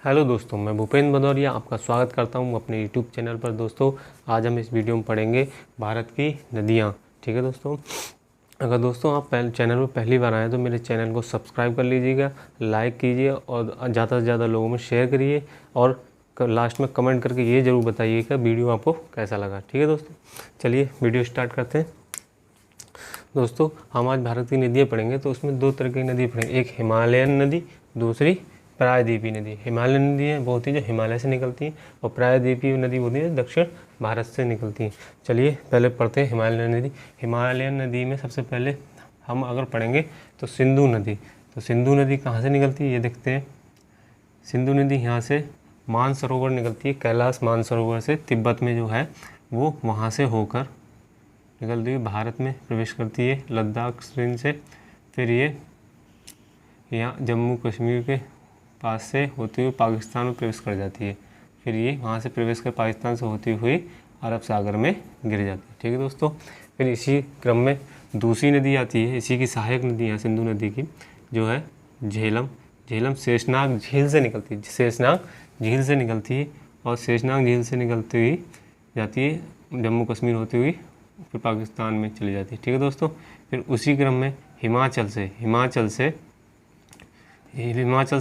Hello दोस्तों, मैं भूपेंद्र भदौरिया आपका स्वागत करता हूं अपने यूट्यूब चैनल पर। दोस्तों आज हम इस वीडियो में पढ़ेंगे भारत की नदियां। ठीक है दोस्तों, अगर दोस्तों आप चैनल पर पहली बार आए तो मेरे चैनल को सब्सक्राइब कर लीजिएगा, लाइक कीजिए और ज़्यादा से ज़्यादा लोगों में शेयर करिए और लास्ट में कमेंट करके ये ज़रूर बताइएगा वीडियो आपको कैसा लगा। ठीक है दोस्तों, चलिए वीडियो स्टार्ट करते हैं। दोस्तों हम आज भारत की नदियाँ पढ़ेंगे तो उसमें दो तरह की नदी पढ़ेंगे, एक हिमालयन नदी, दूसरी प्रायद्वीपीय नदी। हिमालयन नदी है बहुत ही जो हिमालय से निकलती हैं और प्रायद्वीपीय नदी होती है दक्षिण भारत से निकलती हैं। चलिए पहले पढ़ते हैं हिमालयन नदी। हिमालयन नदी में सबसे पहले हम अगर पढ़ेंगे तो सिंधु नदी। तो सिंधु नदी कहाँ से निकलती है ये देखते हैं। सिंधु नदी यहाँ से मानसरोवर निकलती है, कैलाश मानसरोवर से तिब्बत में जो है वो वहाँ से होकर निकलती है, भारत में प्रवेश करती है लद्दाख श्रेणी से। फिर ये यहाँ जम्मू कश्मीर के पास से होती हुई पाकिस्तान में प्रवेश कर जाती है। फिर ये वहाँ से प्रवेश कर पाकिस्तान से होती हुई अरब सागर में गिर जाती है। ठीक है दोस्तों, फिर इसी क्रम में दूसरी नदी आती है, इसी की सहायक नदी है सिंधु नदी की, जो है झेलम। झेलम शेषनाग झील से निकलती है, शेषनाग झील से निकलती है और शेषनाग झील से निकलती हुई जाती है जम्मू कश्मीर होती हुई फिर पाकिस्तान में चली जाती है। ठीक है दोस्तों, फिर उसी क्रम में हिमाचल से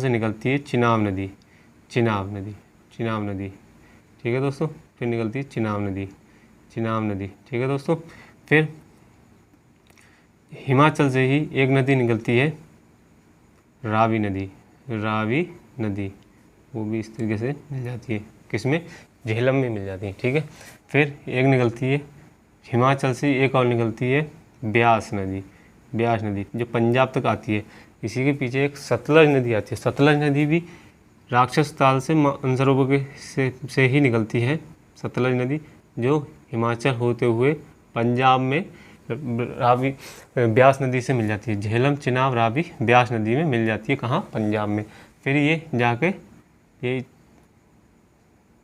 निकलती है चिनाब नदी। ठीक है दोस्तों, फिर निकलती है चिनाब नदी। ठीक है दोस्तों, फिर हिमाचल से ही एक नदी निकलती है रावी नदी, वो भी इस तरीके से मिल जाती है, किसमें, झेलम में मिल जाती है। ठीक है, फिर एक निकलती है हिमाचल से, एक और निकलती है ब्यास नदी जो पंजाब तक आती है। इसी के पीछे एक सतलज नदी आती है। सतलज नदी भी राक्षस ताल से मानसरोवर से ही निकलती है। सतलज नदी जो हिमाचल होते हुए पंजाब में रावी ब्यास नदी से मिल जाती है। झेलम चिनाब रावी ब्यास नदी में मिल जाती है, कहाँ, पंजाब में। फिर ये जाके ये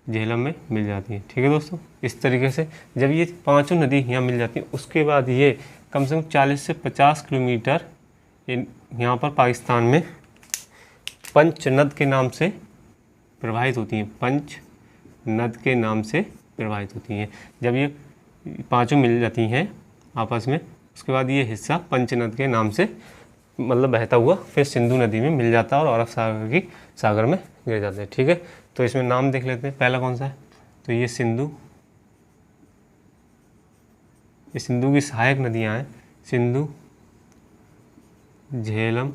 झेलम में मिल जाती है। ठीक है दोस्तों, इस तरीके से जब ये पांचों नदी यहाँ मिल जाती हैं उसके बाद ये कम से कम 40 से 50 किलोमीटर यहाँ पर पाकिस्तान में पंचनद के नाम से प्रवाहित होती हैं। पंचनद के नाम से प्रवाहित होती हैं। जब ये पांचों मिल जाती हैं आपस में, उसके बाद ये हिस्सा पंचनद के नाम से मतलब बहता हुआ फिर सिंधु नदी में मिल जाता है और अरब सागर में गिर जाते हैं। ठीक है, तो इसमें नाम देख लेते हैं, पहला कौन सा है, तो ये सिंधु की सहायक नदियाँ हैं, सिंधु, झेलम,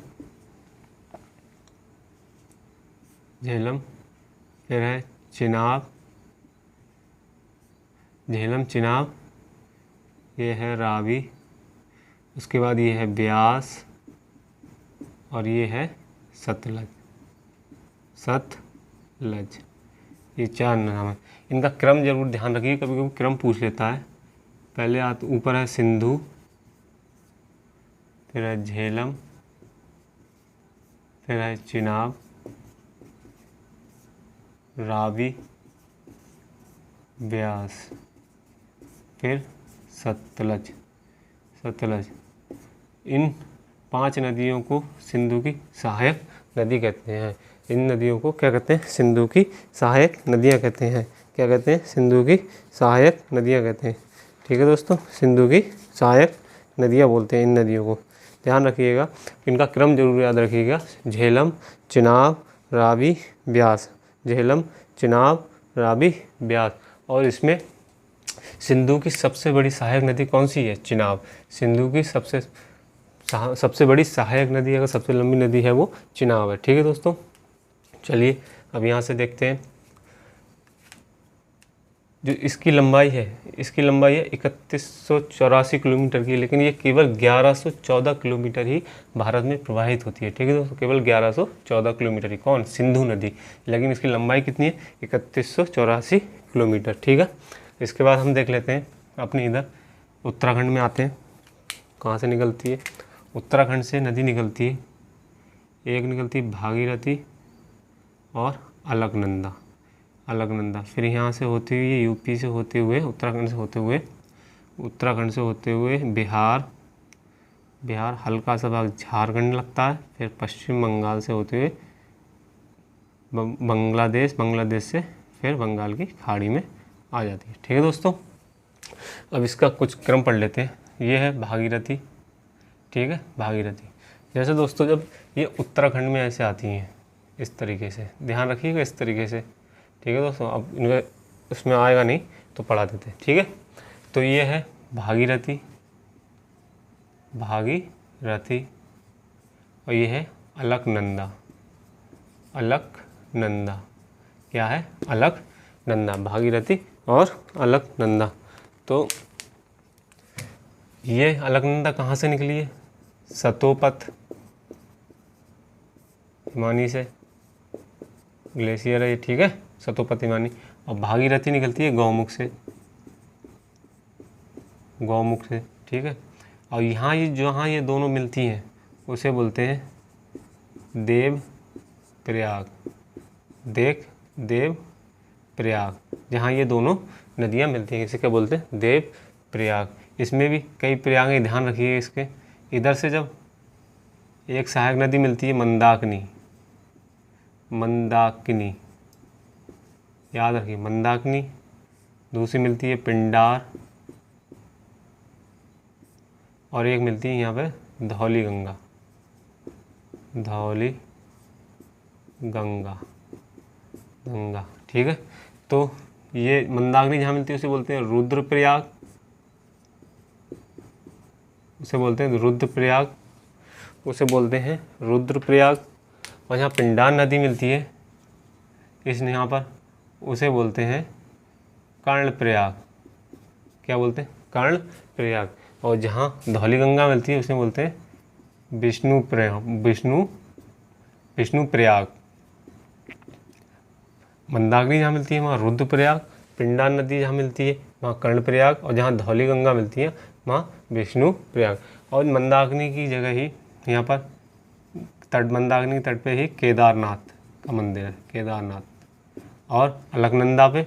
फिर है चिनाब, ये है रावी, उसके बाद ये है ब्यास और ये है सतलज। ये चार नाम है। इनका क्रम जरूर ध्यान रखिए, कभी कभी क्रम पूछ लेता है। पहले ऊपर है सिंधु, फिर है झेलम, फिर है चिनाब, रावी, ब्यास, फिर सतलज। इन पांच नदियों को सिंधु की सहायक नदी कहते हैं। इन नदियों को क्या कहते हैं, सिंधु की सहायक नदियाँ कहते हैं। क्या कहते हैं, सिंधु की सहायक नदियाँ कहते हैं। ठीक है दोस्तों, सिंधु की सहायक नदियाँ बोलते हैं इन नदियों को। ध्यान रखिएगा, इनका क्रम जरूर याद रखिएगा, झेलम, चिनाब, रावी, ब्यास। झेलम, चिनाब, रावी, ब्यास। और इसमें सिंधु की सबसे बड़ी सहायक नदी कौन सी है, चिनाब। सिंधु की सबसे बड़ी सहायक नदी, अगर सबसे लंबी नदी है वो चिनाब है। ठीक है दोस्तों, चलिए अब यहाँ से देखते हैं जो इसकी लंबाई है 3184 किलोमीटर की, लेकिन ये केवल 1114 किलोमीटर ही भारत में प्रवाहित होती है। ठीक है दोस्तों, केवल 1114 किलोमीटर ही, कौन, सिंधु नदी, लेकिन इसकी लंबाई कितनी है, 3184 किलोमीटर। ठीक है, इसके बाद हम देख लेते हैं अपने इधर उत्तराखंड में आते हैं, कहाँ से निकलती है। उत्तराखंड से नदी निकलती है, एक निकलती है भागीरथी और अलकनंदा। फिर यहाँ से होती हुई यूपी से होते हुए उत्तराखंड से होते हुए बिहार, हल्का सा भाग झारखंड लगता है, फिर पश्चिम बंगाल से होते हुए बांग्लादेश, बांग्लादेश से फिर बंगाल की खाड़ी में आ जाती है। ठीक है दोस्तों, अब इसका कुछ क्रम पढ़ लेते हैं। ये है भागीरथी, ठीक है, भागीरथी। जैसे दोस्तों जब ये उत्तराखंड में ऐसे आती हैं इस तरीके से, ध्यान रखिएगा इस तरीके से, ठीक है दोस्तों। अब इनका उसमें आएगा नहीं तो पढ़ा देते हैं, ठीक है। तो ये है भागीरथी, भागीरथी, और ये है अलकनंदा, अलकनंदा। क्या है? अलकनंदा, भागीरथी और अलकनंदा। तो ये अलकनंदा कहाँ से निकली है? सतोपत हिमानी से, ग्लेशियर है ये, ठीक है, सतोपत हिमानी। और भागीरथी निकलती है गौमुख से, गौमुख से, ठीक है। और यहाँ ये जहाँ ये दोनों मिलती हैं उसे बोलते हैं देव प्रयाग, देव प्रयाग। जहाँ ये दोनों नदियाँ मिलती हैं इसे क्या बोलते हैं? देव प्रयाग। इसमें भी कई प्रयाग हैं, ध्यान रखिए इसके। इधर से जब एक सहायक नदी मिलती है मंदाकिनी, मंदाकिनी, याद रखिए मंदाकिनी। दूसरी मिलती है पिंडार, और एक मिलती है यहाँ पे धौली गंगा, धौली गंगा, गंगा, ठीक है। तो ये मंदाकिनी जहाँ मिलती है उसे बोलते हैं रुद्रप्रयाग, उसे बोलते हैं रुद्रप्रयाग, उसे बोलते हैं रुद्रप्रयाग। और जहाँ पिंडार नदी मिलती है इस यहाँ पर उसे बोलते हैं कर्णप्रयाग। क्या बोलते हैं? कर्णप्रयाग। और जहाँ धौली गंगा मिलती है उसे बोलते हैं विष्णुप्रयाग, विष्णुप्रयाग। मंदाकिनी जहाँ मिलती है वहाँ रुद्रप्रयाग, पिंडार नदी जहाँ मिलती है वहाँ कर्णप्रयाग, और जहाँ धौली गंगा मिलती है वहाँ विष्णुप्रयाग। और मंदाकिनी की जगह ही यहाँ पर तट, मंदाकिनी के तट पे ही केदारनाथ का मंदिर है, केदारनाथ। और अलकनंदा पे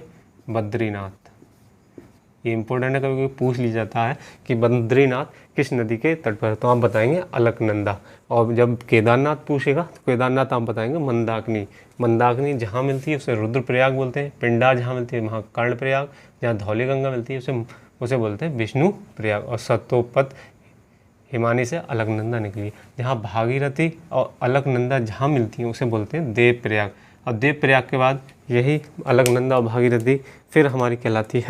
बद्रीनाथ। ये इम्पोर्टेंट है, कभी कभी पूछ लिया जाता है कि बद्रीनाथ किस नदी के तट पर है, तो आप बताएंगे अलकनंदा। और जब केदारनाथ पूछेगा तो केदारनाथ आप बताएंगे मंदाकिनी। मंदाकिनी जहाँ मिलती है उसे रुद्रप्रयाग बोलते हैं, पिंडार जहाँ मिलती है वहाँ कर्णप्रयाग, जहाँ धौली गंगा मिलती है उसे बोलते हैं विष्णुप्रयाग। और सतोपत हिमानी से अलकनंदा निकली। जहाँ भागीरथी और अलकनंदा जहाँ मिलती हैं उसे बोलते हैं देवप्रयाग। और देवप्रयाग के बाद यही अलकनंदा और भागीरथी फिर हमारी कहलाती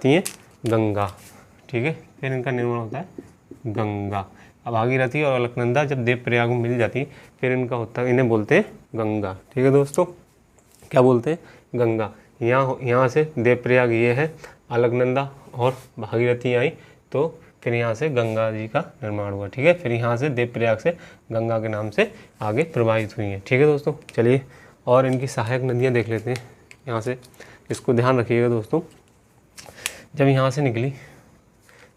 हैं गंगा, ठीक है। फिर इनका निर्माण होता है गंगा। अब भागीरथी और अलकनंदा जब देवप्रयाग में मिल जाती फिर इनका होता है, इन्हें बोलते हैं गंगा, ठीक है दोस्तों। क्या बोलते हैं? गंगा। यहाँ से देवप्रयाग ये है, अलकनंदा और भागीरथी आई तो फिर यहाँ से गंगा जी का निर्माण हुआ, ठीक है। फिर यहाँ से देवप्रयाग से गंगा के नाम से आगे प्रवाहित हुई हैं, ठीक है दोस्तों। चलिए और इनकी सहायक नदियाँ देख लेते हैं यहाँ से। इसको ध्यान रखिएगा दोस्तों, जब यहाँ से निकली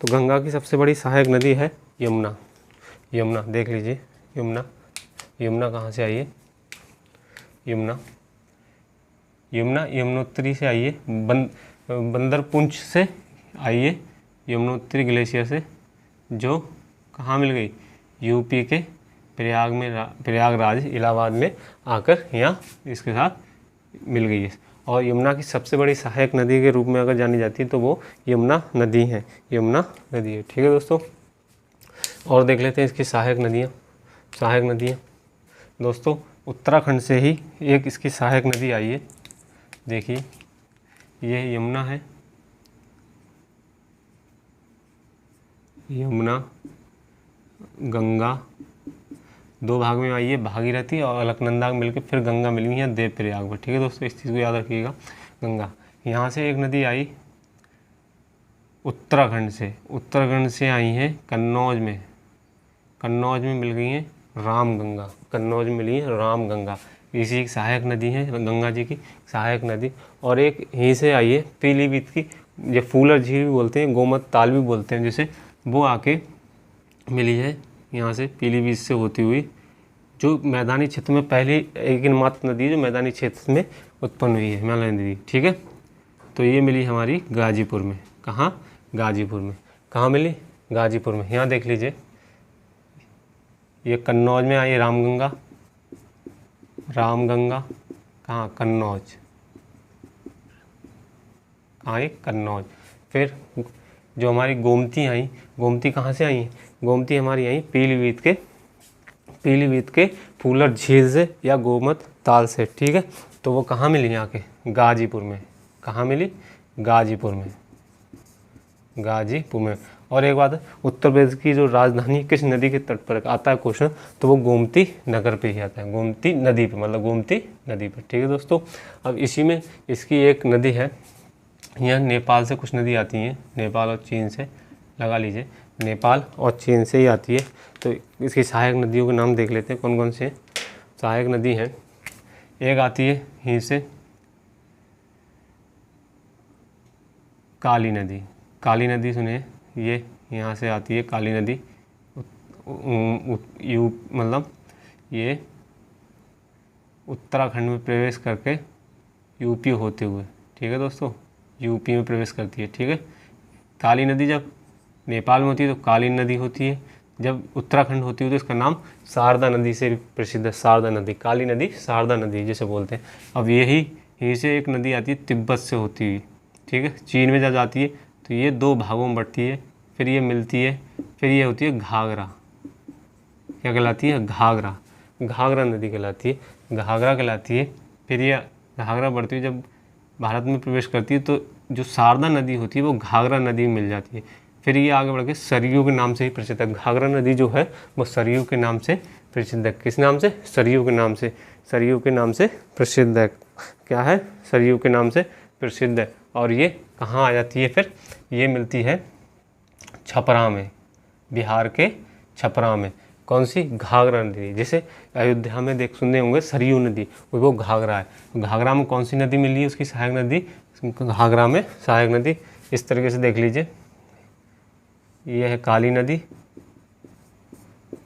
तो गंगा की सबसे बड़ी सहायक नदी है यमुना। यमुना देख लीजिए, यमुना, यमुना कहाँ से आई है? यमुना, यमुना यमुनोत्री से आई है, बंदरपुंछ से आई है, यमुनोत्री ग्लेशियर से, जो कहाँ मिल गई? यूपी के प्रयागराज इलाहाबाद में आकर यहाँ इसके साथ मिल गई है। और यमुना की सबसे बड़ी सहायक नदी के रूप में अगर जानी जाती है तो वो यमुना नदी है, यमुना नदी है, ठीक है दोस्तों। और देख लेते हैं इसकी सहायक नदियाँ। सहायक नदियाँ दोस्तों उत्तराखंड से ही एक इसकी सहायक नदी आई है। देखिए ये यमुना है, यमुना, गंगा, दो भाग में आई है, भागीरथी और अलकनंदा मिलकर फिर गंगा मिली है देवप्रयाग में, ठीक है दोस्तों। इस चीज़ को याद रखिएगा। गंगा यहाँ से एक नदी आई उत्तराखंड से आई हैं कन्नौज में, कन्नौज में मिल गई हैं रामगंगा, कन्नौज में मिली है रामगंगा। इसी एक सहायक नदी है, गंगा जी की सहायक नदी। और एक यहीं से आई है पीलीभीत की, जो फूलर झील भी बोलते हैं, गोमत ताल भी बोलते हैं जिसे, वो आके मिली है यहाँ से पीलीभीत से होती हुई, जो मैदानी क्षेत्र में पहली एक मात्र नदी है जो मैदानी क्षेत्र में उत्पन्न हुई है, हिमालय नदी, ठीक है। तो ये मिली हमारी गाजीपुर में। कहाँ? गाजीपुर में। कहाँ मिली? गाजीपुर में। यहाँ देख लीजिए, ये कन्नौज में आई रामगंगा, रामगंगा, कहाँ, कन्नौज, कहाँ आई, कन्नौज। फिर जो हमारी गोमती आई, गोमती कहाँ से आई, गोमती हमारी आई पीलीभीत के फूलर झील से या गोमत ताल से, ठीक है। तो वो कहाँ मिली, यहाँ के गाजीपुर में, कहाँ मिली, गाजीपुर में, गाजीपुर में। और एक बात है, उत्तर प्रदेश की जो राजधानी किस नदी के तट पर आता है क्वेश्चन, तो वो गोमती नगर पे ही आता है, गोमती नदी पे, मतलब गोमती नदी पर, ठीक है दोस्तों। अब इसी में इसकी एक नदी है, यहाँ नेपाल से कुछ नदी आती हैं, नेपाल और चीन से, लगा लीजिए, नेपाल और चीन से ही आती है। तो इसकी सहायक नदियों के नाम देख लेते हैं कौन कौन से सहायक नदी हैं। एक आती है यहीं से काली नदी, काली नदी सुने, ये यहाँ से आती है काली नदी, मतलब ये उत्तराखंड में प्रवेश करके यूपी होते हुए, ठीक है दोस्तों, यूपी में प्रवेश करती है, ठीक है। काली नदी जब नेपाल में होती है तो काली नदी होती है, जब उत्तराखंड होती है तो इसका नाम शारदा नदी से प्रसिद्ध है, शारदा नदी, काली नदी शारदा नदी जिसे बोलते हैं। अब यहीं से एक नदी आती है तिब्बत से होती हुई, ठीक है, चीन में जब जाती है तो ये 2 भागों में बढ़ती है, फिर ये मिलती है, फिर ये होती है घाघरा, क्या कहलाती है, घाघरा, घाघरा नदी कहलाती है, घाघरा कहलाती है। फिर ये घाघरा बढ़ती है, जब भारत में प्रवेश करती है तो जो शारदा नदी होती है वो घाघरा नदी में मिल जाती है। फिर ये आगे बढ़ के सरयू के नाम से ही प्रसिद्ध है, घाघरा नदी जो है वो सरयू के नाम से प्रसिद्ध है। किस नाम से, सरयू के नाम से, सरयू के नाम से प्रसिद्ध है, क्या है, सरयू के नाम से प्रसिद्ध है। और ये कहाँ आ जाती है, फिर ये मिलती है छपरा में, बिहार के छपरा में, कौन सी, घाघरा नदी। जैसे अयोध्या में देख सुनने होंगे सरयू नदी, वो घाघरा है, घाघरा में कौन सी नदी मिली है उसकी सहायक नदी, घाघरा में सहायक नदी। इस तरीके से देख लीजिए, ये है काली नदी,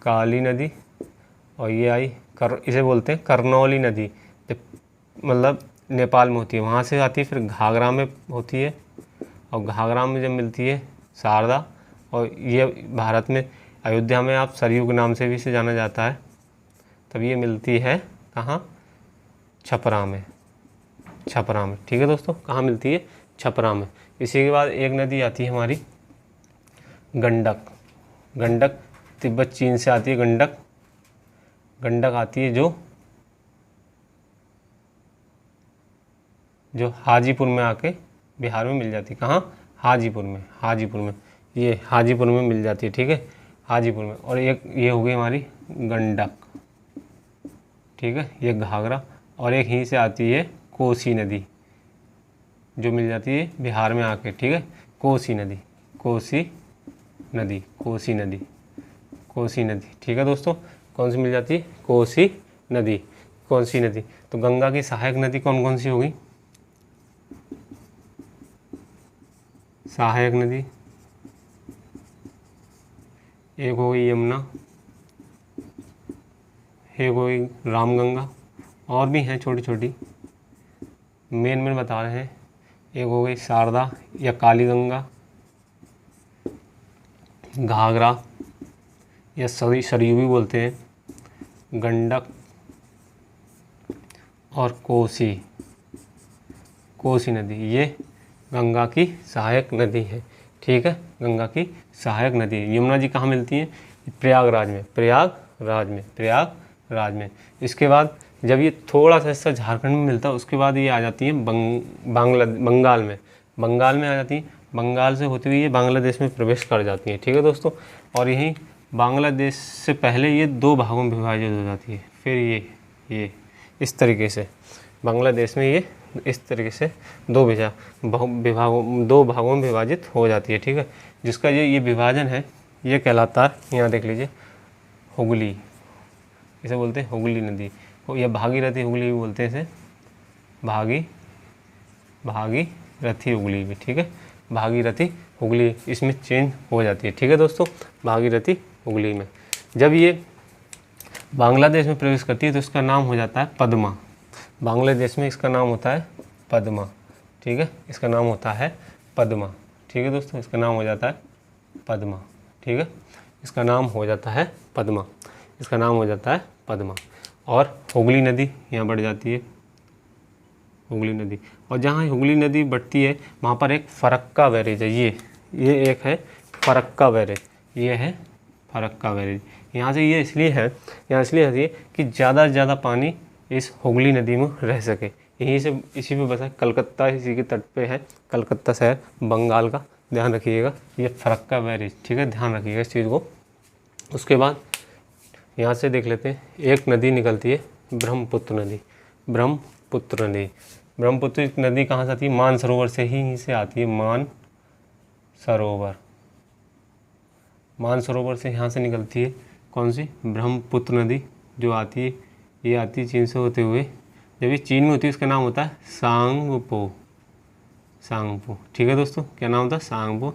काली नदी, और ये आई इसे बोलते हैं करनौली नदी, मतलब नेपाल में होती है, वहाँ से आती है, फिर घाघरा में होती है, और घाघरा में जब मिलती है शारदा, और ये भारत में अयोध्या में आप सरयू के नाम से भी इसे जाना जाता है, तब ये मिलती है कहाँ, छपरा में, छपरा में, ठीक है दोस्तों, कहाँ मिलती है, छपरा में। इसी के बाद एक नदी आती है हमारी गंडक, गंडक तिब्बत चीन से आती है, गंडक, गंडक आती है जो हाजीपुर में आके बिहार में मिल जाती है, कहाँ, हाजीपुर में, हाजीपुर में, ये हाजीपुर में मिल जाती है, ठीक है, हाजीपुर में। और एक ये हो गई हमारी गंडक, ठीक है, ये घाघरा, और एक यहीं से आती है कोसी नदी जो मिल जाती है बिहार में आके, ठीक है, कोसी नदी, कोसी नदी, कोसी नदी, कोसी नदी, ठीक है दोस्तों, कौन सी मिल जाती है, कोसी नदी, कोसी नदी। तो गंगा की सहायक नदी कौन कौन सी होगी, सहायक नदी एक हो गई यमुना, एक हो गई रामगंगा, और भी हैं छोटी छोटी, मेन बता रहे हैं। एक हो गई शारदा या काली गंगा, घाघरा या सरयू भी बोलते हैं, गंडक और कोसी, कोसी नदी, ये गंगा की सहायक नदी है, ठीक है, गंगा की सहायक नदी है। यमुना जी कहाँ मिलती हैं, प्रयागराज में, प्रयागराज में, प्रयागराज में। इसके बाद जब ये थोड़ा सा हिस्सा झारखंड में मिलता है, उसके बाद ये आ जाती है बंगाल में, बंगाल में आ जाती है, बंगाल से होती हुई ये बांग्लादेश में प्रवेश कर जाती है, ठीक है दोस्तों। और यहीं बांग्लादेश से पहले ये 2 भागों में विभाजित हो जाती है, फिर ये इस तरीके से बांग्लादेश में ये इस तरीके से 2 भागों में विभाजित हो जाती है, ठीक है। जिसका ये विभाजन है ये कहलाता है, यहाँ देख लीजिए, हुगली, इसे बोलते हैं हुगली नदी, या भागीरथी हुगली भी बोलते हैं इसे, भागीरथी हुगली भी, ठीक है, भागीरथी हुगली इसमें चेंज हो जाती है, ठीक है दोस्तों, भागीरथी हुगली में। जब ये बांग्लादेश में प्रवेश करती है तो इसका नाम हो जाता है पद्मा, बांग्लादेश में इसका नाम होता है पद्मा, ठीक है, इसका नाम होता है पद्मा, ठीक है दोस्तों, इसका नाम हो जाता है पद्मा, ठीक है, इसका नाम हो जाता है पद्मा, इसका नाम हो जाता है पद्मा। और हुगली नदी यहाँ बढ़ जाती है, हुगली नदी। और जहाँ हुगली नदी बढ़ती है वहाँ पर एक फरक्का बैरेज है, ये एक है फरक्का बैरेज, ये है फरक्का बैरेज। यहाँ से ये इसलिए है, यहाँ इसलिए है कि ज़्यादा से ज़्यादा पानी इस हुगली नदी में रह सके। यहीं से इसी पे बसा कलकत्ता, इसी के तट पे है कलकत्ता शहर बंगाल का, ध्यान रखिएगा। ये फरक्का बैरेज, ठीक है, ध्यान रखिएगा इस चीज़ को। उसके बाद यहाँ से देख लेते हैं, एक नदी निकलती है ब्रह्मपुत्र नदी। ब्रह्मपुत्र नदी, ब्रह्मपुत्र नदी कहाँ से आती है? मानसरोवर से ही से आती है, मानसरोवर से यहाँ से निकलती है। कौन सी? ब्रह्मपुत्र नदी जो आती है, ये आती है चीन से होते हुए। जब ये चीन में होती है उसका नाम होता है सांगपो, ठीक है दोस्तों, क्या नाम होता है? सांगपो।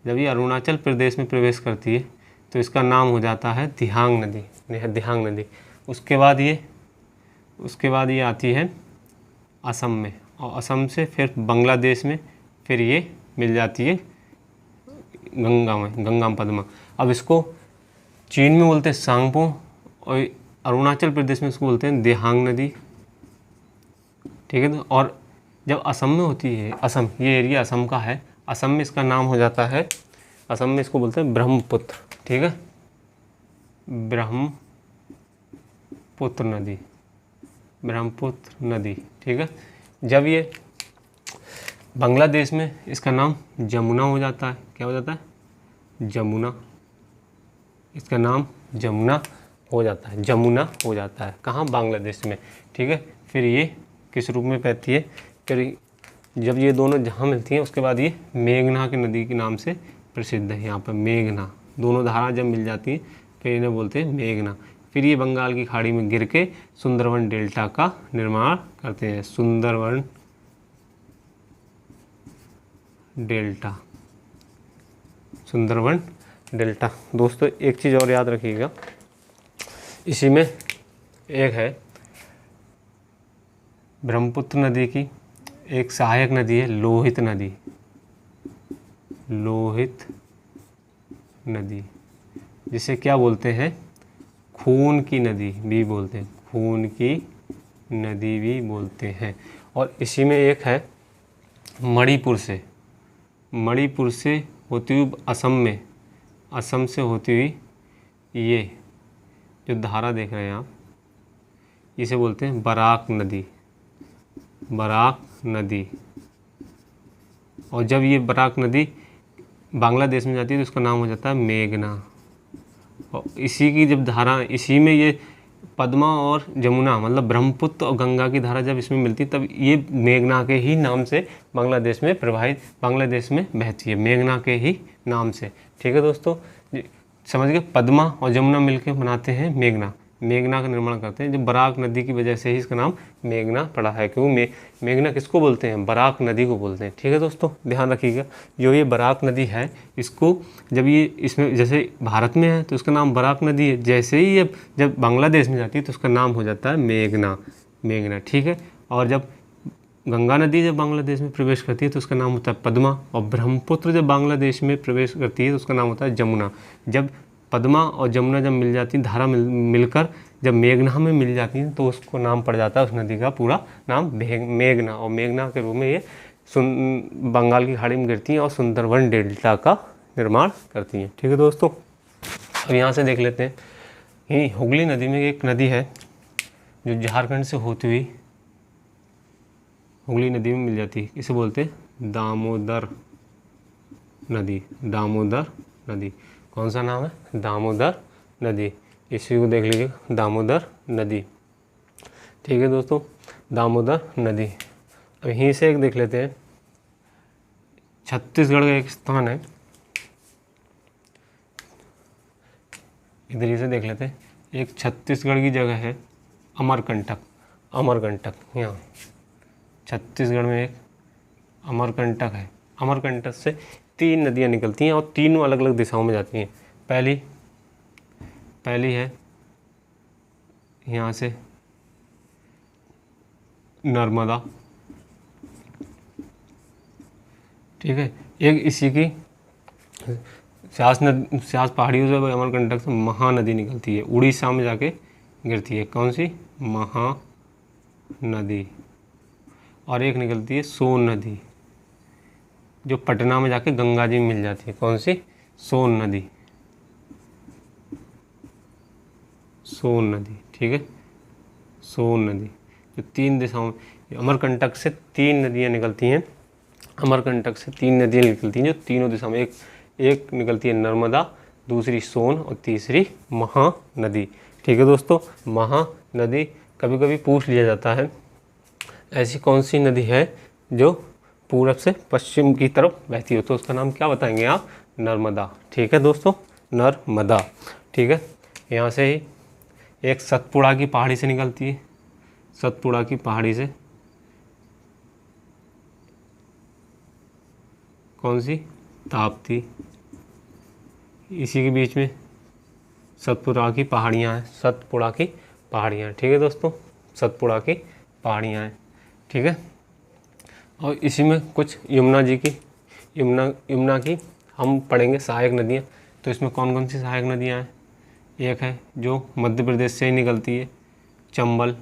जब ये अरुणाचल प्रदेश में प्रवेश करती है तो इसका नाम हो जाता है दिहांग नदी। उसके बाद ये आती है असम में, और असम से फिर बांग्लादेश में, फिर ये मिल जाती है गंगा पद्मा। अब इसको चीन में बोलते हैं सांगपो और अरुणाचल प्रदेश में इसको बोलते हैं दिहांग नदी, ठीक है। और जब असम में होती है, असम, ये एरिया असम का है, असम में इसका नाम हो जाता है, असम में इसको बोलते हैं ब्रह्मपुत्र, ठीक है, ब्रह्मपुत्र नदी, ठीक है। जब ये बांग्लादेश में इसका नाम जमुना हो जाता है, क्या हो जाता है? जमुना, इसका नाम जमुना हो जाता है, कहाँ? बांग्लादेश में, ठीक है। फिर ये किस रूप में बहती है? फिर जब ये दोनों जहाँ मिलती हैं उसके बाद ये मेघना की नदी के नाम से प्रसिद्ध है। यहाँ पर मेघना, दोनों धारा जब मिल जाती हैं फिर इन्हें बोलते हैं मेघना। फिर ये बंगाल की खाड़ी में गिर के सुंदरवन डेल्टा का निर्माण करते हैं, सुंदरवन डेल्टा। दोस्तों एक चीज़ और याद रखिएगा, इसी में एक है ब्रह्मपुत्र नदी की एक सहायक नदी है लोहित नदी, जिसे क्या बोलते हैं? खून की नदी भी बोलते हैं। और इसी में एक है मणिपुर से होती हुई असम से होती हुई ये जो धारा देख रहे हैं आप, इसे बोलते हैं बराक नदी। और जब ये बराक नदी बांग्लादेश में जाती है तो उसका नाम हो जाता है मेघना। और इसी की जब धारा, इसी में ये पद्मा और जमुना, मतलब ब्रह्मपुत्र और गंगा की धारा जब इसमें मिलती तब ये मेघना के ही नाम से बांग्लादेश में बहती है, मेघना के ही नाम से, ठीक है दोस्तों। समझ गए? पद्मा और जमुना मिलकर बनाते हैं मेघना का निर्माण करते हैं। जो बराक नदी की वजह से ही इसका नाम मेघना पड़ा है, क्योंकि मेघना किसको बोलते हैं? बराक नदी को बोलते हैं, ठीक है दोस्तों, ध्यान रखिएगा। जो ये बराक नदी है, इसको जब ये इसमें जैसे भारत में है तो उसका नाम बराक नदी है, जैसे ही ये जब बांग्लादेश में जाती है तो उसका नाम हो जाता है मेघना, ठीक है। और जब गंगा नदी जब बांग्लादेश में प्रवेश करती है तो उसका नाम होता है पद्मा, और ब्रह्मपुत्र जब बांग्लादेश में प्रवेश करती है तो उसका नाम होता है जमुना। जब पद्मा और जमुना जब मिल जाती, धारा मिलकर जब मेघना में मिल जाती हैं तो उसको नाम पड़ जाता है, उस नदी का पूरा नाम मेघना। और मेघना के रूप में ये बंगाल की खाड़ी में गिरती हैं और सुंदरवन डेल्टा का निर्माण करती हैं, ठीक है दोस्तों। अब यहाँ से देख लेते हैं, यही हुगली नदी में एक नदी है जो झारखंड से होती हुई हुगली नदी में मिल जाती है, इसे बोलते हैं दामोदर नदी। कौन सा नाम है? दामोदर नदी। इसी को देख लीजिए, दामोदर नदी, ठीक है दोस्तों, दामोदर नदी। अब यहीं से एक देख लेते हैं, छत्तीसगढ़ का एक स्थान है, इधर से देख लेते हैं, एक छत्तीसगढ़ की जगह है अमरकंटक। यहाँ छत्तीसगढ़ में एक अमरकंटक है। अमरकंटक से 3 नदियाँ निकलती हैं और तीनों अलग अलग दिशाओं में जाती हैं। पहली है यहाँ से नर्मदा, ठीक है। एक इसी की स्यास पहाड़ियों से अमरकंटक से महानदी निकलती है, उड़ीसा में जाके गिरती है। कौन सी? महानदी। और एक निकलती है सोन नदी, जो पटना में जाके गंगा जी में मिल जाती है। कौन सी? सोन नदी, सोन नदी, ठीक है, सोन नदी। जो 3 दिशाओं में अमरकंटक से 3 नदियाँ निकलती हैं, अमरकंटक से 3 नदियाँ निकलती हैं जो तीनों दिशा में, एक निकलती है नर्मदा, दूसरी सोन और तीसरी महानदी। ठीक है दोस्तों, महानदी कभी कभी पूछ लिया जाता है, ऐसी कौन सी नदी है जो पूरब से पश्चिम की तरफ बहती हो, तो उसका नाम क्या बताएंगे आप? नर्मदा। ठीक है दोस्तों, नर्मदा। ठीक है, यहाँ से ही एक सतपुड़ा की पहाड़ी से निकलती है, सतपुड़ा की पहाड़ी से। कौन सी? ताप्ती। इसी के बीच में सतपुड़ा की पहाड़ियाँ हैं, सतपुड़ा की पहाड़ियाँ। ठीक है दोस्तों, सतपुड़ा की पहाड़ियाँ हैं। ठीक है, और इसी में कुछ यमुना जी की, यमुना की हम पढ़ेंगे सहायक नदियाँ। तो इसमें कौन कौन सी सहायक नदियाँ हैं? एक है जो मध्य प्रदेश से ही निकलती है, चंबल,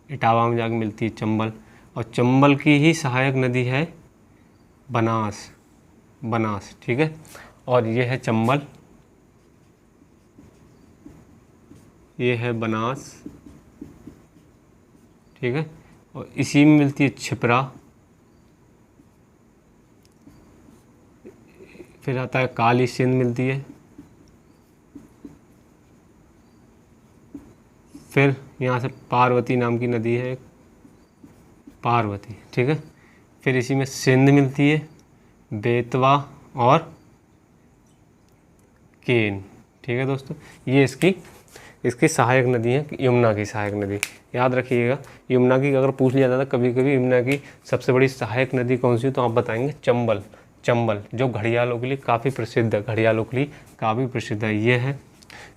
इटावा में जाकर मिलती है चंबल। और चंबल की ही सहायक नदी है बनास, बनास। ठीक है, और ये है चंबल, ये है बनास। ठीक है, और इसी में मिलती है क्षिप्रा, फिर आता है काली सिंध मिलती है, फिर यहाँ से पार्वती नाम की नदी है, पार्वती। ठीक है, फिर इसी में सिंध मिलती है, बेतवा और केन। ठीक है दोस्तों, ये इसकी सहायक नदी है, यमुना की सहायक नदी। याद रखिएगा, यमुना की अगर पूछ लिया जाता कभी कभी यमुना की सबसे बड़ी सहायक नदी कौन सी है, तो आप बताएंगे चंबल, चंबल, जो घड़ियालों के लिए काफ़ी प्रसिद्ध है, घड़ियालों के लिए काफ़ी प्रसिद्ध है। ये है,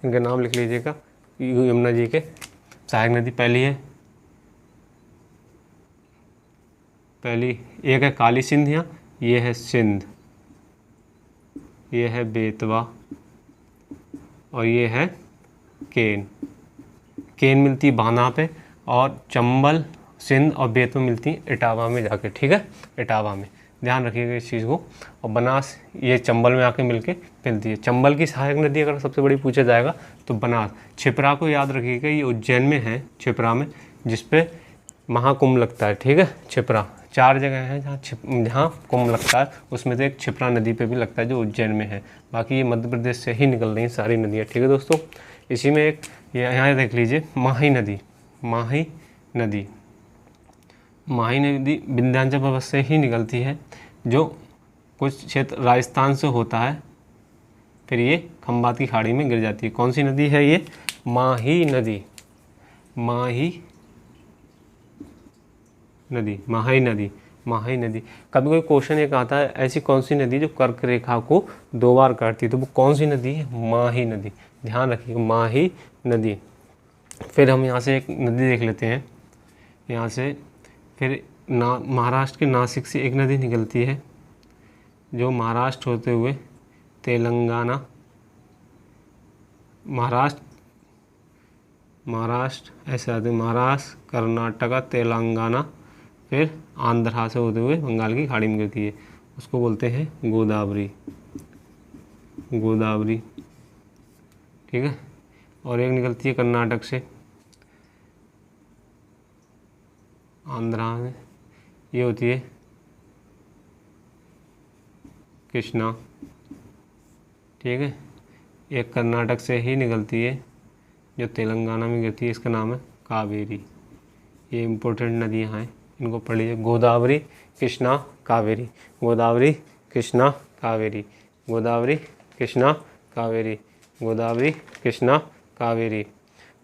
इनका नाम लिख लीजिएगा, यमुना जी के सहायक नदी। पहली एक है काली सिंध, यहाँ ये है सिंध, ये है बेतवा और ये है केन। केन मिलती है बांदा पे, और चंबल, सिंध और बेतवा मिलती है इटावा में जाके। ठीक है, इटावा में, ध्यान रखिएगा इस चीज़ को। और बनास ये चंबल में आके मिलके मिलती है। चंबल की सहायक नदी अगर सबसे बड़ी पूछा जाएगा तो बनास। क्षिप्रा को याद रखिएगा, ये उज्जैन में है, क्षिप्रा में, जिसपे महाकुंभ लगता है। ठीक है, क्षिप्रा 4 जगह हैं जहाँ कुंभ लगता है, उसमें से एक क्षिप्रा नदी पे भी लगता है जो उज्जैन में है। बाकी ये मध्य प्रदेश से ही निकल रही हैं सारी नदियाँ। ठीक है दोस्तों, इसी में एक यहाँ देख लीजिए माही नदी, माही नदी, माही नदी विंध्याचल पर्वत से ही निकलती है, जो कुछ क्षेत्र राजस्थान से होता है, फिर ये खंबात की खाड़ी में गिर जाती है। कौन सी नदी है ये? माही नदी, माही नदी, माही नदी, माही नदी। कभी कोई क्वेश्चन एक आता है, ऐसी कौन सी नदी जो कर्क रेखा को 2 बार काटती है, तो वो कौन सी नदी है? माही नदी। ध्यान रखिए, माही नदी। फिर हम यहाँ से एक नदी देख लेते हैं, यहाँ से फिर महाराष्ट्र के नासिक से एक नदी निकलती है, जो महाराष्ट्र होते हुए तेलंगाना, महाराष्ट्र ऐसे आते हैं, महाराष्ट्र, कर्नाटका, तेलंगाना, फिर आंध्रा से होते हुए बंगाल की खाड़ी में गिरती है। उसको बोलते हैं गोदावरी, गोदावरी। ठीक है, और एक निकलती है कर्नाटक से आंध्रा में, ये होती है कृष्णा। ठीक है, एक कर्नाटक से ही निकलती है जो तेलंगाना में गिरती है, इसका नाम है कावेरी। ये इम्पोर्टेंट नदियाँ हैं, इनको पढ़ लीजिए, गोदावरी, कृष्णा, कावेरी, गोदावरी, कृष्णा, कावेरी, गोदावरी, कृष्णा, कावेरी, गोदावरी, कृष्णा, कावेरी,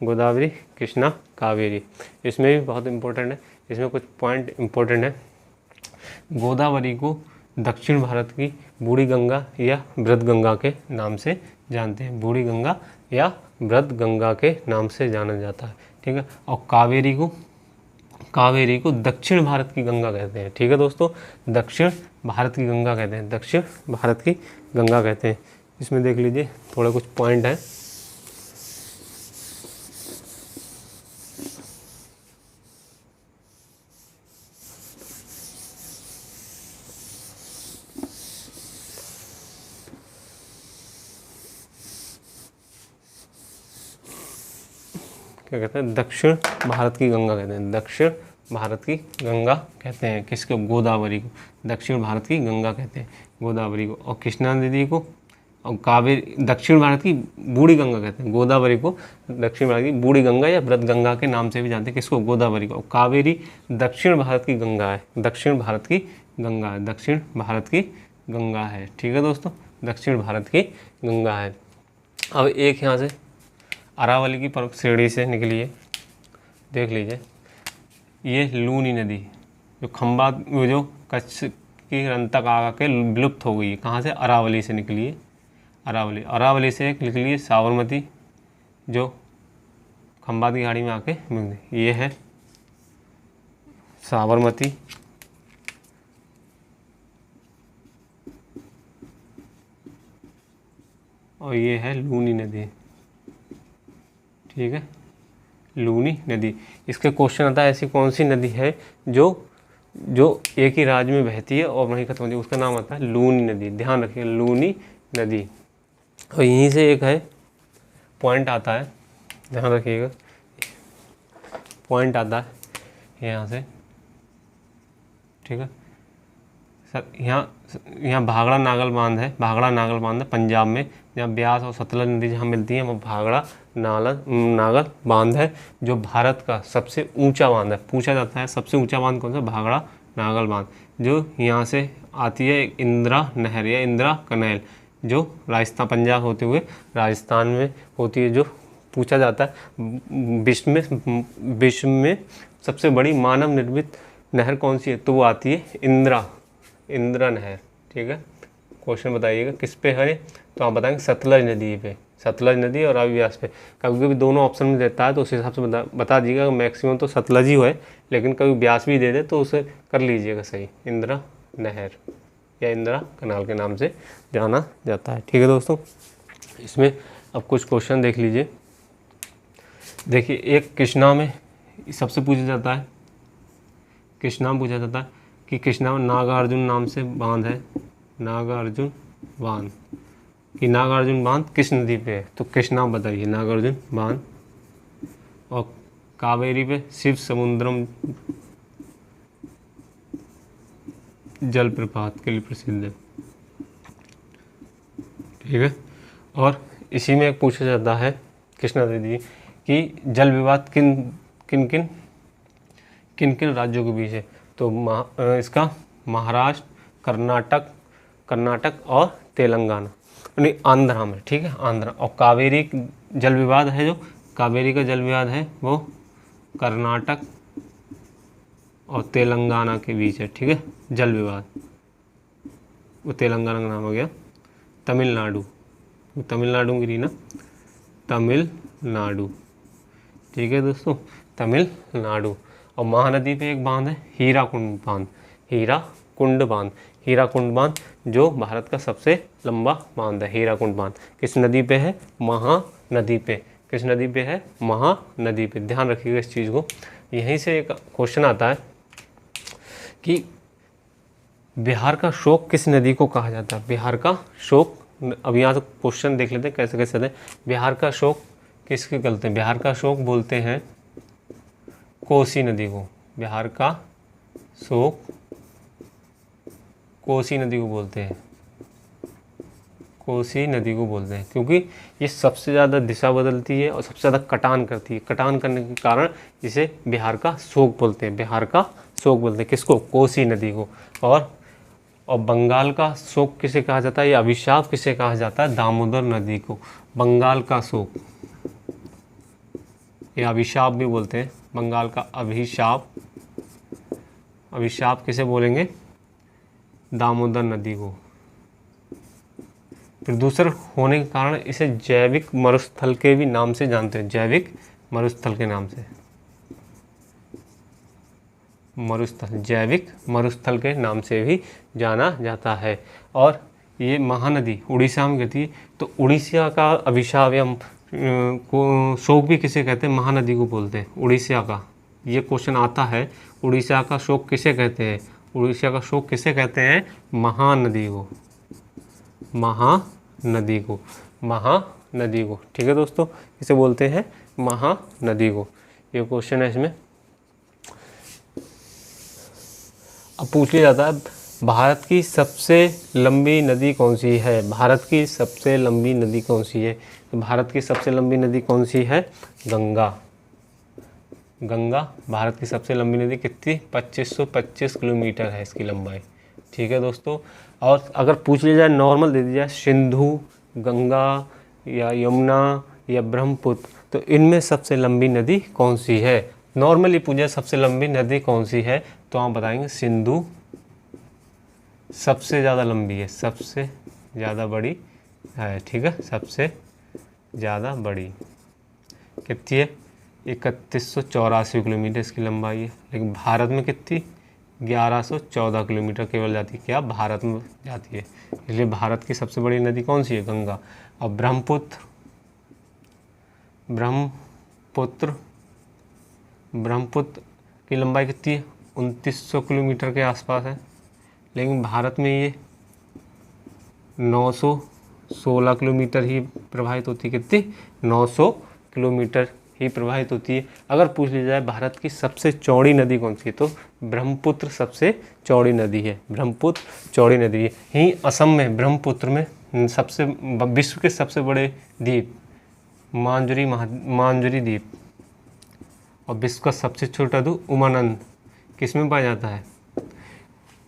गोदावरी, कृष्णा, कावेरी। इसमें भी बहुत इम्पोर्टेंट है, इसमें कुछ पॉइंट इम्पोर्टेंट है। गोदावरी को दक्षिण भारत की बूढ़ी गंगा या बृहद गंगा के नाम से जानते हैं, बूढ़ी गंगा या बृहद गंगा के नाम से जाना जाता है। ठीक है, और कावेरी को दक्षिण भारत की गंगा कहते हैं। ठीक है दोस्तों, दक्षिण भारत की गंगा कहते हैं, दक्षिण भारत की गंगा कहते हैं। इसमें देख लीजिए थोड़े कुछ पॉइंट हैं। क्या कहते हैं, दक्षिण भारत की गंगा कहते हैं, दक्षिण भारत की गंगा कहते हैं। किसको? गोदावरी को दक्षिण भारत की गंगा कहते हैं, गोदावरी को। और कृष्णा नदी को और कावेरी दक्षिण भारत की बूढ़ी गंगा कहते हैं, गोदावरी को दक्षिण भारत की बूढ़ी गंगा या व्रत गंगा के नाम से भी जानते हैं। किसको? गोदावरी को। और कावेरी दक्षिण भारत की गंगा है, दक्षिण भारत की गंगा है, दक्षिण भारत की गंगा है। ठीक है दोस्तों, दक्षिण भारत की गंगा है। अब एक यहाँ से अरावली की पर्वत श्रेणी से निकली है, देख लीजिए। ये लूनी नदी जो खंबा जो कच्छ की रन तक आ के विलुप्त हो गई है, कहाँ से? अरावली से निकली है, अरावली। अरावली से एक निकली है साबरमती जो खंबात की खाड़ी में आके मिल गई। ये है साबरमती, और ये है लूनी नदी। ठीक है, लूनी नदी। इसके क्वेश्चन आता है ऐसी कौन सी नदी है जो एक ही राज्य में बहती है और वहीं खत्म होती है, उसका नाम आता है लूनी नदी। ध्यान रखिए, लूनी नदी। और यहीं से एक है पॉइंट आता है, ध्यान रखिएगा, पॉइंट आता है यहाँ से। ठीक है सर, यहाँ भाखड़ा नागल बांध है, भाखड़ा नागल बांध है पंजाब में, जहाँ ब्यास और सतलज नदी जहाँ मिलती है, वहाँ भाखड़ा नागल बांध है, जो भारत का सबसे ऊंचा बांध है। पूछा जाता है सबसे ऊंचा बांध कौन सा? भाखड़ा नागल बांध, जो यहाँ से आती है इंदिरा नहर या इंदिरा कनाल, जो राजस्थान पंजाब होते हुए राजस्थान में होती है। जो पूछा जाता है विश्व में सबसे बड़ी मानव निर्मित नहर कौन सी है, तो वो आती है इंदिरा नहर। ठीक है, क्वेश्चन बताइएगा किस पे है, तो आप बताएंगे सतलज नदी पे, सतलज नदी और रावी व्यास पे। कभी कभी दोनों ऑप्शन में देता है तो उस हिसाब से बता दीजिएगा। मैक्सिमम तो सतलज ही है, लेकिन कभी व्यास भी दे दे तो उसे कर लीजिएगा सही। इंदिरा नहर या इंदिरा कनाल के नाम से जाना जाता है। ठीक है दोस्तों, इसमें अब कुछ क्वेश्चन देख लीजिए। देखिए, एक कृष्णा में सबसे पूछा जाता है, कृष्णा में पूछा जाता है कि कृष्णा में नागार्जुन नाम से बांध है, नागार्जुन बांध, कि नागार्जुन बांध किस नदी पे है, तो कृष्णा बताइए नागार्जुन बांध। और कावेरी पे शिव समुद्रम जलप्रपात के लिए प्रसिद्ध है। ठीक है, और इसी में पूछा जाता है कृष्णा नदी कि जल विवाद किन किन राज्यों के बीच है, तो इसका महाराष्ट्र, कर्नाटक और तेलंगाना, यानी आंध्रा में। ठीक है, आंध्रा। और कावेरी जल विवाद है, जो कावेरी का जल विवाद है वो कर्नाटक और तेलंगाना के बीच है। ठीक है, जल विवाद, वो तेलंगाना का नाम हो गया तमिलनाडु, तमिलनाडु में गिरी ना, तमिलनाडु। ठीक है दोस्तों, तमिलनाडु। और महानदी पे एक बांध है हीराकुंड बांध, हीराकुंड बांध जो भारत का सबसे लंबा बांध है, हीराकुंड बांध। किस नदी पे है? महानदी पे। किस नदी पे है? महानदी पे। ध्यान रखिएगा इस चीज़ को। यहीं से एक क्वेश्चन आता है कि बिहार का शोक किस नदी को कहा जाता है? बिहार का शोक, अब यहाँ से क्वेश्चन देख लेते हैं कैसे कैसे हैं। बिहार का शोक किसके कहते हैं? बिहार का शोक बोलते हैं कोसी नदी को। बिहार का शोक कोसी नदी को बोलते हैं, कोसी नदी को बोलते हैं, क्योंकि ये सबसे ज़्यादा दिशा बदलती है और सबसे ज़्यादा कटान करती है। कटान करने के कारण इसे बिहार का शोक बोलते हैं, बिहार का शोक बोलते हैं। किसको? कोसी नदी को। और बंगाल का शोक किसे कहा जाता है? या अभिशाप किसे कहा जाता है? दामोदर नदी को। बंगाल का शोक या अभिशाप भी बोलते हैं, बंगाल का अभिशाप, अभिशाप किसे बोलेंगे? दामोदर नदी को। प्रदूषण होने के कारण इसे जैविक मरुस्थल के भी नाम से जानते हैं, जैविक मरुस्थल के नाम से, मरुस्थल, जैविक मरुस्थल के नाम से भी जाना जाता है। और ये महानदी उड़ीसा में गिरती है, तो उड़ीसा का अभिशाप या शोक भी किसे कहते हैं? महानदी को बोलते हैं। उड़ीसा का ये क्वेश्चन आता है, उड़ीसा का शोक किसे कहते हैं? उड़ीसा का शोक किसे कहते हैं? महानदी को, महानदी को, महानदी को। ठीक है दोस्तों, इसे बोलते हैं महानदी को। ये क्वेश्चन है इसमें। अब पूछ लिया जाता है भारत की सबसे लंबी नदी कौन सी है। भारत की सबसे लंबी नदी कौन सी है? तो भारत की सबसे लंबी नदी कौन सी है? गंगा। गंगा भारत की सबसे लंबी नदी कितनी? 2525 किलोमीटर है इसकी लंबाई। ठीक है दोस्तों। और अगर पूछ लिया जाए नॉर्मल दे दिया सिंधु, गंगा या यमुना या ब्रह्मपुत्र, तो इनमें सबसे लंबी नदी कौन सी है? नॉर्मली पूछा सबसे लंबी नदी कौन सी है, तो आप बताएंगे सिंधु सबसे ज़्यादा लंबी है, सबसे ज़्यादा बड़ी है। ठीक है, सबसे ज़्यादा बड़ी कितनी है? 3184 किलोमीटर इसकी लंबाई है। लेकिन भारत में कितनी? 1114 किलोमीटर केवल जाती है। क्या? भारत में जाती है। इसलिए भारत की सबसे बड़ी नदी कौन सी है? गंगा। और ब्रह्मपुत्र की लंबाई कितनी है? 2900 किलोमीटर के आसपास है। लेकिन भारत में ये 916 किलोमीटर ही प्रवाहित होती है। कितनी? 900 किलोमीटर ही प्रवाहित होती है। अगर पूछ लिया जाए भारत की सबसे चौड़ी नदी कौन सी है, तो ब्रह्मपुत्र सबसे चौड़ी नदी है। ब्रह्मपुत्र चौड़ी नदी है। यहीं असम में ब्रह्मपुत्र में सबसे विश्व के सबसे बड़े द्वीप मांजुरी द्वीप, और विश्व का सबसे छोटा द्वीप उमानंद किस में पाया जाता है?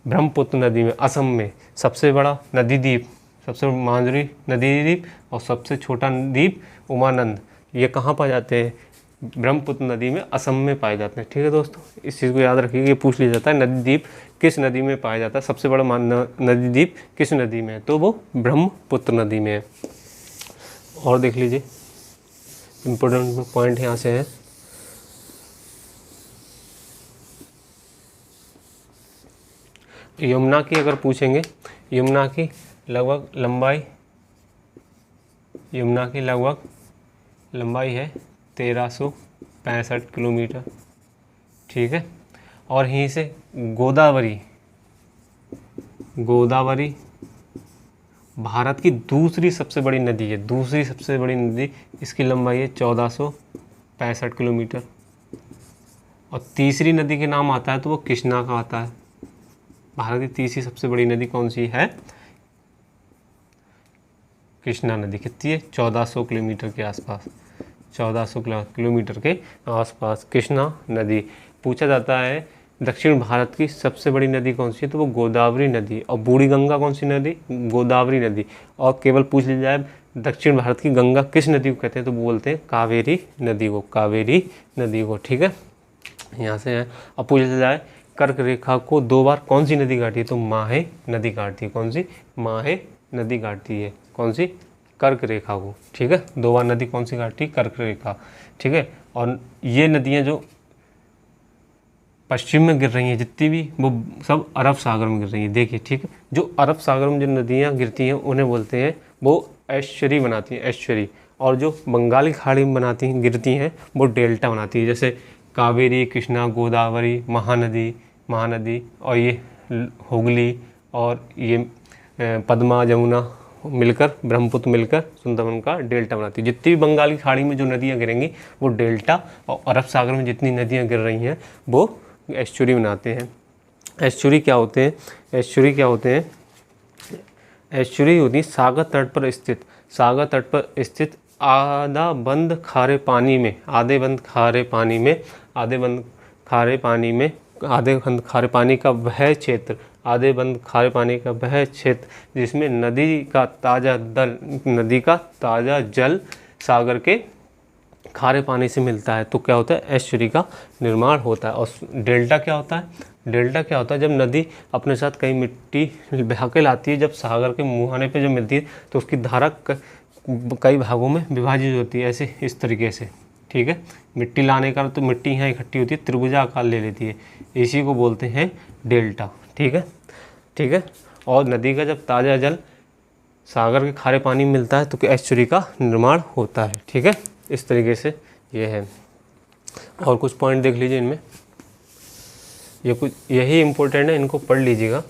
ब्रह्मपुत्र नदी में। असम में सबसे बड़ा नदी द्वीप, सबसे मांजुरी नदी द्वीप, और सबसे छोटा द्वीप उमानंद, ये कहाँ पाए जाते हैं? ब्रह्मपुत्र नदी में, असम में पाए जाते हैं। ठीक है दोस्तों, इस चीज़ को याद रखिए। ये पूछ लिया जाता है नदी द्वीप किस नदी में पाया जाता है, सबसे बड़ा नदी द्वीप किस नदी में है, तो वो ब्रह्मपुत्र नदी में है। और देख लीजिए इम्पोर्टेंट पॉइंट यहाँ से है। यमुना की अगर पूछेंगे, यमुना की लगभग लंबाई है 1365 किलोमीटर। ठीक है। और यहीं से गोदावरी भारत की दूसरी सबसे बड़ी नदी है। दूसरी सबसे बड़ी नदी, इसकी लंबाई है 1465 किलोमीटर। और तीसरी नदी के नाम आता है तो वो कृष्णा का आता है। भारत की तीसरी सबसे बड़ी नदी कौन सी है? कृष्णा नदी। कितनी है? 1400 किलोमीटर के आसपास, 1400 किलोमीटर के आसपास कृष्णा नदी। पूछा जाता है दक्षिण भारत की सबसे बड़ी नदी कौन सी है, तो वो गोदावरी नदी। और बूढ़ी गंगा कौन सी नदी? गोदावरी नदी। और केवल पूछ लिया जाए दक्षिण भारत की गंगा किस नदी को कहते हैं, तो वो बोलते हैं कावेरी नदी को, कावेरी नदी को। ठीक है, यहाँ से है। अब पूछ लिया जाए कर्क रेखा को 2 बार कौन सी नदी काटती है, तो माहे नदी काटती है। कौन सी? माहे नदी काटती है। कौन सी? कर्क रेखा को। ठीक है, 2 बार नदी कौन सी काटती है? कर्क रेखा। ठीक है। और ये नदियाँ जो पश्चिम में गिर रही हैं जितनी भी, वो सब अरब सागर में गिर रही हैं। देखिए, ठीक है, जो अरब सागर में जो नदियाँ गिरती हैं उन्हें बोलते हैं, वो एस्चुरी बनाती हैं, एस्चुरी। और जो बंगाली खाड़ी में गिरती हैं वो डेल्टा बनाती है। जैसे कावेरी, कृष्णा, गोदावरी, महानदी और ये हुगली और ये पद्मा, जमुना मिलकर, ब्रह्मपुत्र मिलकर सुंदरबन का डेल्टा बनाती है। जितनी भी बंगाली खाड़ी में जो नदियाँ गिरेंगी वो डेल्टा, और अरब सागर में जितनी नदियाँ गिर रही हैं वो एस्चुरी बनाते हैं। एस्चुरी क्या होते हैं? एस्चुरी होती है सागर तट पर स्थित आधे बंद खारे पानी का वह क्षेत्र जिसमें नदी का ताज़ा जल सागर के खारे पानी से मिलता है, तो क्या होता है? एस्चुरी का निर्माण होता है। और डेल्टा क्या होता है? जब नदी अपने साथ कई मिट्टी बहा के लाती है, जब सागर के मुहाने पे जब मिलती है तो उसकी धारा कई भागों में विभाजित होती है, ऐसे इस तरीके से। ठीक है, मिट्टी लाने का तो मिट्टी यहाँ इकट्ठी होती है, त्रिभुजाकार ले लेती है, इसी को बोलते हैं डेल्टा। ठीक है। और नदी का जब ताज़ा जल सागर के खारे पानी में मिलता है तो एस्चुरी का निर्माण होता है। ठीक है, इस तरीके से ये है। और कुछ पॉइंट देख लीजिए इनमें, यही इम्पोर्टेंट है, इनको पढ़ लीजिएगा।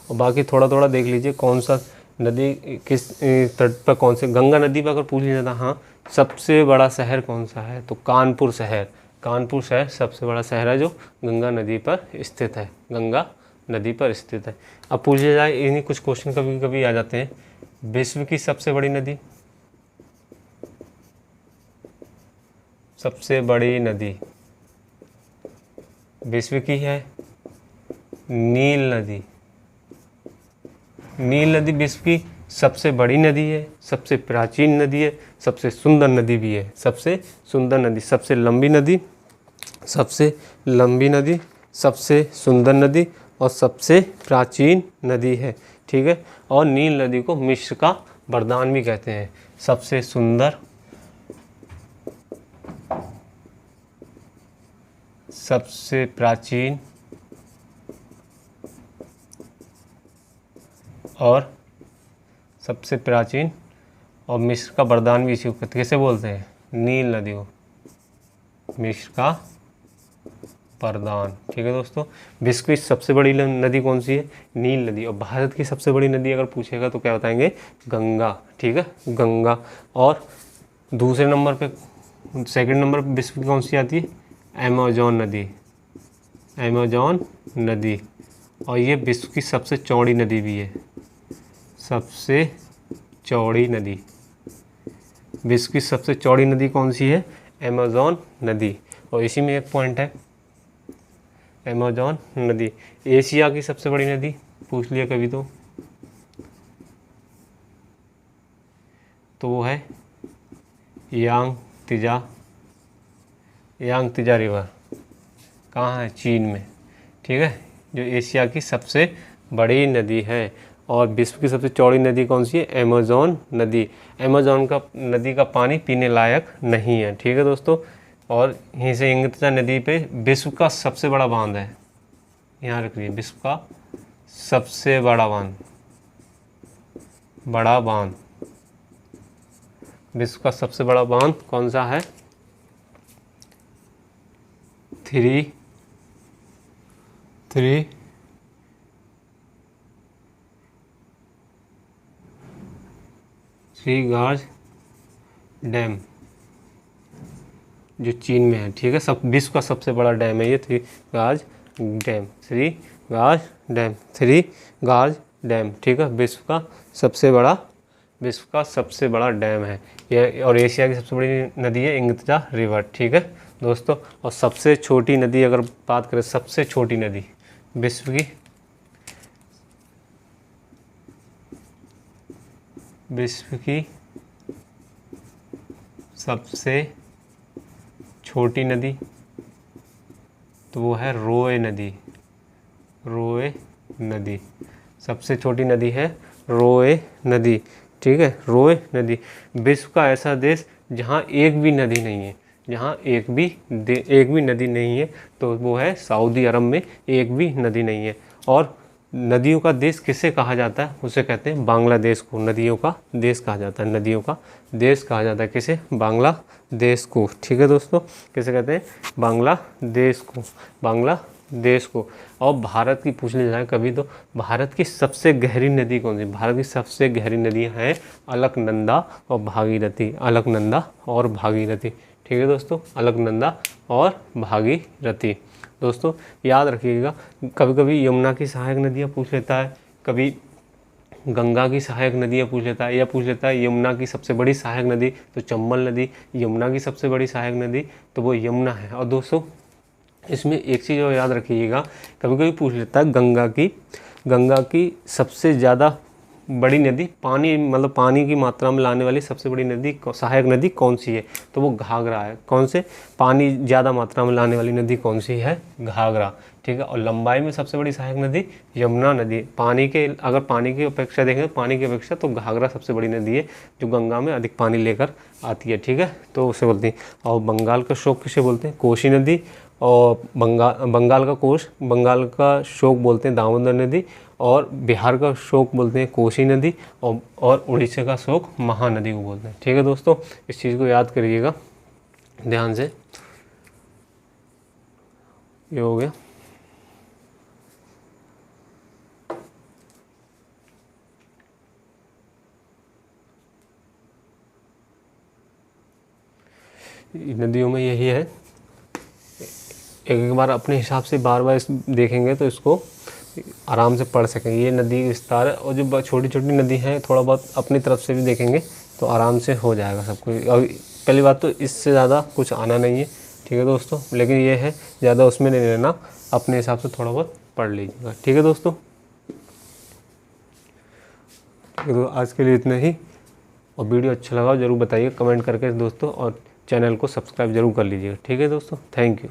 और बाकी थोड़ा थोड़ा देख लीजिए कौन सा नदी किस तट पर कौन से, गंगा नदी पर अगर पूछ लिया जाता हाँ सबसे बड़ा शहर कौन सा है, तो कानपुर शहर। कानपुर शहर सबसे बड़ा शहर है जो गंगा नदी पर स्थित है, गंगा नदी पर स्थित है। अब पूछ लिया जाए, इन्हीं कुछ क्वेश्चन कभी कभी आ जाते हैं, विश्व की सबसे बड़ी नदी, सबसे बड़ी नदी विश्व की है नील नदी। नील नदी विश्व की सबसे बड़ी नदी है, सबसे प्राचीन नदी है, सबसे सुंदर नदी भी है, सबसे सुंदर नदी, सबसे लंबी नदी, सबसे लंबी नदी, सबसे सुंदर नदी और सबसे प्राचीन नदी है। ठीक है, और नील नदी को मिस्र का वरदान भी कहते हैं। सबसे सुंदर, सबसे प्राचीन और सबसे प्राचीन, और मिस्र का वरदान भी इसी को कैसे बोलते हैं, नील नदी को मिस्र का वरदान। ठीक है दोस्तों, विश्व की सबसे बड़ी नदी कौन सी है, नील नदी। और भारत की सबसे बड़ी नदी अगर पूछेगा तो क्या बताएंगे, गंगा। ठीक है, गंगा। और दूसरे नंबर पे, सेकंड नंबर पे विश्व की कौन सी आती है, अमेजोन नदी, अमेजोन नदी। और ये विश्व की सबसे चौड़ी नदी भी है, सबसे चौड़ी नदी। विश्व की सबसे चौड़ी नदी कौन सी है, अमेजोन नदी। और इसी में एक पॉइंट है, अमेजोन नदी। एशिया की सबसे बड़ी नदी पूछ लिया कभी तो वो है यांगत्से, यांगत्से रिवर। कहाँ है, चीन में। ठीक है, जो एशिया की सबसे बड़ी नदी है। और विश्व की सबसे चौड़ी नदी कौन सी है, अमेजोन नदी। अमेजोन का नदी का पानी पीने लायक नहीं है। ठीक है दोस्तों, और यहीं से यांगत्से नदी पे विश्व का सबसे बड़ा बांध है, यहाँ रखिए, विश्व का सबसे बड़ा बांध, बड़ा बांध, विश्व का सबसे बड़ा बांध कौन सा है, थ्री गार्ज डैम, जो चीन में है। ठीक है, सब विश्व का सबसे बड़ा डैम है ये three गार्ज dam, three गार्ज dam, three गार्ज dam. ठीक है, विश्व का सबसे बड़ा डैम है ये। और एशिया की सबसे बड़ी नदी है यांगत्से रिवर। ठीक है दोस्तों, और सबसे छोटी नदी अगर बात करें, सबसे छोटी नदी विश्व की, सबसे छोटी नदी तो वो है रोए नदी, रोए नदी। सबसे छोटी नदी है रोए नदी। ठीक है, रोए नदी। विश्व का ऐसा देश जहाँ एक भी नदी नहीं है, जहाँ एक भी नदी नहीं है तो वो है सऊदी अरब में, एक भी नदी नहीं है। और नदियों का देश किसे कहा जाता है, उसे कहते हैं बांग्लादेश को। नदियों का देश कहा जाता है, नदियों का देश कहा जाता है किसे, बांग्लादेश को। ठीक है दोस्तों, किसे कहते हैं, बांग्लादेश को, बांग्लादेश को। और भारत की पूछ ली जाए कभी तो भारत की सबसे गहरी नदी कौन सी, भारत की सबसे गहरी नदियाँ हैं अलकनंदा और भागीरथी, अलकनंदा और भागीरथी। ठीक है दोस्तों, अलकनंदा और भागीरथी। दोस्तों याद रखिएगा, कभी कभी यमुना की सहायक नदियाँ पूछ लेता है, कभी गंगा की सहायक नदियाँ पूछ लेता है, या पूछ लेता है यमुना की सबसे बड़ी सहायक नदी तो चंबल नदी, यमुना की सबसे बड़ी सहायक नदी तो वो यमुना है। और दोस्तों इसमें एक चीज़ और याद रखिएगा, कभी कभी पूछ लेता है गंगा की सबसे ज़्यादा बड़ी नदी, पानी मतलब पानी की मात्रा में लाने वाली सबसे बड़ी नदी, सहायक नदी कौन सी है, तो वो घाघरा है। कौन से, पानी ज़्यादा मात्रा में लाने वाली नदी कौन सी है, घाघरा। ठीक है, और लंबाई में सबसे बड़ी सहायक नदी यमुना नदी। अगर पानी की अपेक्षा देखें, पानी की अपेक्षा तो घाघरा सबसे बड़ी नदी है जो गंगा में अधिक पानी लेकर आती है। ठीक है, तो उसे बोलते हैं। और बंगाल का शोक किसे बोलते हैं, कोसी नदी। और बंगाल का शोक बोलते हैं दामोदर नदी। और बिहार का शोक बोलते हैं कोसी नदी। और उड़ीसा का शोक महानदी को बोलते हैं। ठीक है दोस्तों, इस चीज़ को याद करिएगा ध्यान से। ये हो गया। नदियों में यही है, एक एक बार अपने हिसाब से बार बार देखेंगे तो इसको आराम से पढ़ सकेंगे। ये नदी विस्तार है, और जो छोटी छोटी नदी हैं थोड़ा बहुत अपनी तरफ से भी देखेंगे तो आराम से हो जाएगा सब कुछ। और पहली बात तो इससे ज़्यादा कुछ आना नहीं है, ठीक है दोस्तों, लेकिन ये है ज़्यादा उसमें नहीं लेना, अपने हिसाब से थोड़ा बहुत पढ़ लीजिएगा, ठीक है दोस्तों। तो आज के लिए इतना ही, और वीडियो अच्छा लगा ज़रूर बताइए कमेंट करके दोस्तों, और चैनल को सब्सक्राइब ज़रूर कर लीजिएगा, ठीक है दोस्तों। Thank you.